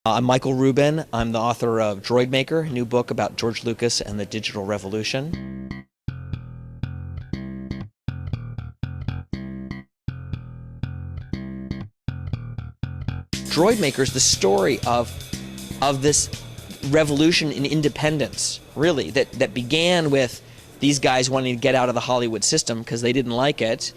I'm Michael Rubin. I'm the author of Droid Maker, a new book about George Lucas and the digital revolution. Droid Maker is the story of this revolution in independence, really, that began with these guys wanting to get out of the Hollywood system because they didn't like it,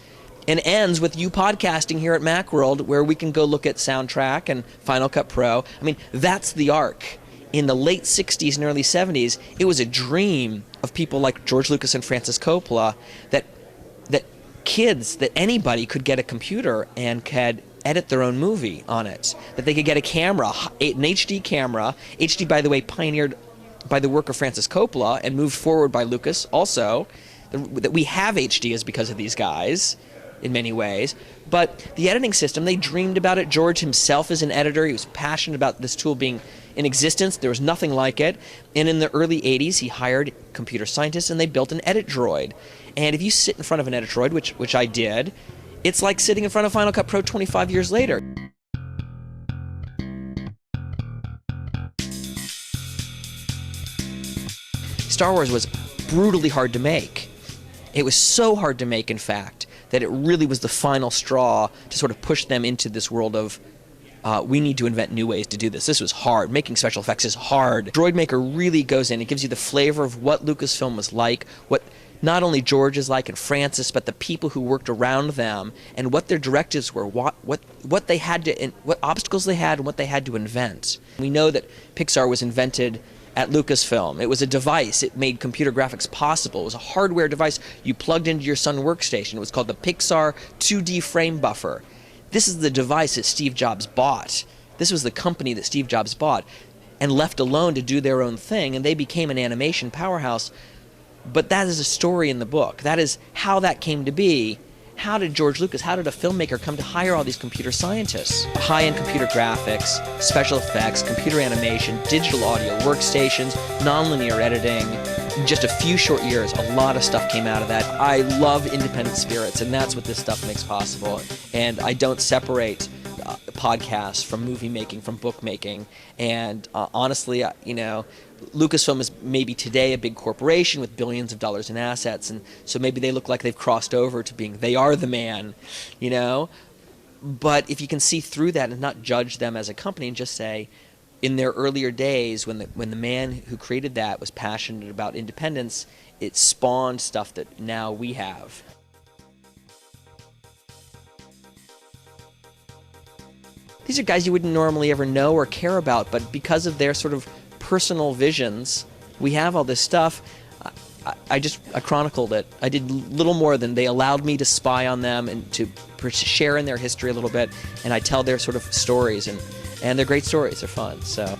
and ends with you podcasting here at Macworld, where we can go look at Soundtrack and Final Cut Pro. I mean, that's the arc. In the late 60s and early 70s, it was a dream of people like George Lucas and Francis Coppola that kids, that anybody could get a computer and could edit their own movie on it, that they could get a camera, an HD camera. HD, by the way, pioneered by the work of Francis Coppola and moved forward by Lucas also. That we have HD is because of these guys in many ways. But the editing system, they dreamed about it. George himself is an editor. He was passionate about this tool being in existence. There was nothing like it. And in the early 80s, he hired computer scientists and they built an edit droid. And if you sit in front of an edit droid, which I did, it's like sitting in front of Final Cut Pro 25 years later. Star Wars was brutally hard to make. It was so hard to make, in fact, that it really was the final straw to sort of push them into this world of we need to invent new ways to do this. This was hard. Making special effects is hard. Droid Maker really goes in. It gives you the flavor of what Lucasfilm was like, what not only George is like and Francis, but the people who worked around them and what their directives were, what they had to, what obstacles they had and what they had to invent. We know that Pixar was invented at Lucasfilm. It was a device. It made computer graphics possible. It was a hardware device you plugged into your Sun workstation. It was called the Pixar 2D frame buffer. This is the device that Steve Jobs bought. This was the company that Steve Jobs bought and left alone to do their own thing, and they became an animation powerhouse. But that is a story in the book. That is how that came to be. How did George Lucas, how did a filmmaker come to hire all these computer scientists? High-end computer graphics, special effects, computer animation, digital audio workstations, nonlinear editing. In just a few short years, a lot of stuff came out of that. I love independent spirits, and that's what this stuff makes possible. And I don't separate podcasts from movie making, from book making. And honestly, Lucasfilm is maybe today a big corporation with billions of dollars in assets, and so maybe they look like they've crossed over to being, they are the man, But if you can see through that and not judge them as a company and just say, in their earlier days, when the man who created that was passionate about independence, it spawned stuff that now we have. These are guys you wouldn't normally ever know or care about, but because of their sort of personal visions, we have all this stuff. I chronicled it. I did little more than they allowed me to spy on them and to share in their history a little bit, and I tell their sort of stories, and they're great stories. They're fun. So.